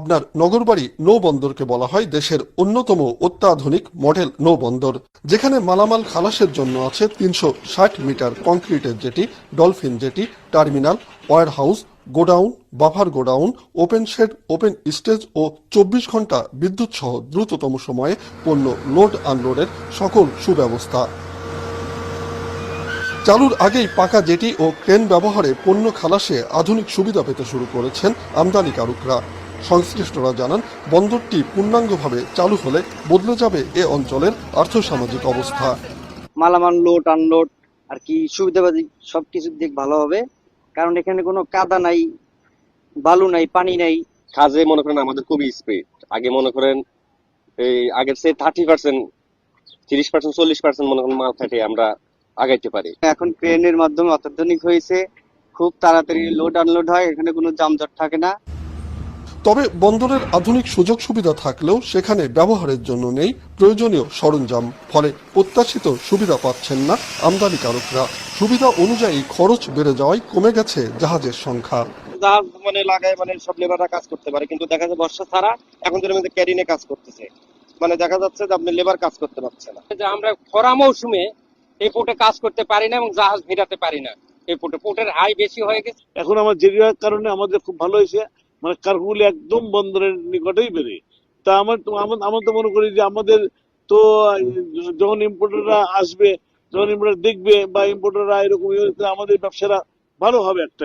আপনার নগরবাড়ি নৌবন্দরকে বলা হয় দেশের অন্যতম অত্যাধুনিক মডেল নৌবন্দর, যেখানে মালামাল খালাসের জন্য আছে ৩৬০ মিটার কংক্রিটের jetty, dolphin jetty, terminal, warehouse, godown, buffer godown, open shed, open stage ও ২৪ ঘন্টা বিদ্যুৎ সহ দ্রুততম সময়ে পণ্য লোড আনলোডের সকল সুব্যবস্থা। চালুর আগেই পাকা জেটি ও ক্রেন ব্যবহারে পণ্য খালাসে আধুনিক সুবিধা পেতে শুরু করেছেন আমদানিকারকরা। সংশ্লিষ্টরা জানান, বন্দরটি পূর্ণাঙ্গভাবে চালু হলে বদলে যাবে এ অঞ্চলের আর্থসামাজিক অবস্থা। মালামাল লোড আনলোড আর কি সুবিধাবাদী সবকিছুর দিক ভালো হবে, কারণ এখানে কোনো কাদা নাই, বালু নাই, পানি নাই। কাজে মনে করেন আমাদের খুবই স্পিড। আগে মনে করেন এই আগের সে 30%, 30%, 40% মনে করেন মাল কাটে আমরা আগাইতে পারি। এখন ক্রেনের মাধ্যমে অত্যাধুনিক হয়েছে, খুব তাড়াতাড়ি লোড আনলোড হয়, এখানে কোনো যানজট থাকে না। তবে বন্দরের আধুনিক সুযোগ সুবিধা থাকলেও সেখানে ব্যবহারের জন্য নেই প্রয়োজনীয় সরঞ্জাম, ফলে প্রত্যাশিত সুবিধা পাচ্ছেন না আমদানিকারকরা। সুবিধা অনুযায়ী খরচ বেড়ে যাওয়ায় কমে গেছে জাহাজের সংখ্যা। জাহাজ মানে লাগায় মানে সব লেবাররা কাজ করতে পারে, কিন্তু দেখা যায় বর্ষা ছাড়া এখন যেন ক্যারিনে কাজ করতেছে, মানে দেখা যাচ্ছে যে আপনি লেবার কাজ করতে পারছে না। যে আমরা খরা মৌসুমে এই পোর্টে কাজ করতে পারি না এবং জাহাজ ফেরাতে পারি না। এই পোর্টের হাই বেশি হয়ে গেছে। এখন আমার জেরিয়ার কারণে আমাদের খুব ভালো হয়েছে, মানে কারগুলি একদম বন্দরের নিকটেই বেরে। তা আমার তো মনে করি যে আমাদের তো যখন ইম্পোর্টাররা আসবে, যখন ইম্পোর্টার দেখবে বা ইম্পোর্টাররা এরকম আমাদের ব্যবসাটা ভালো হবে একটা।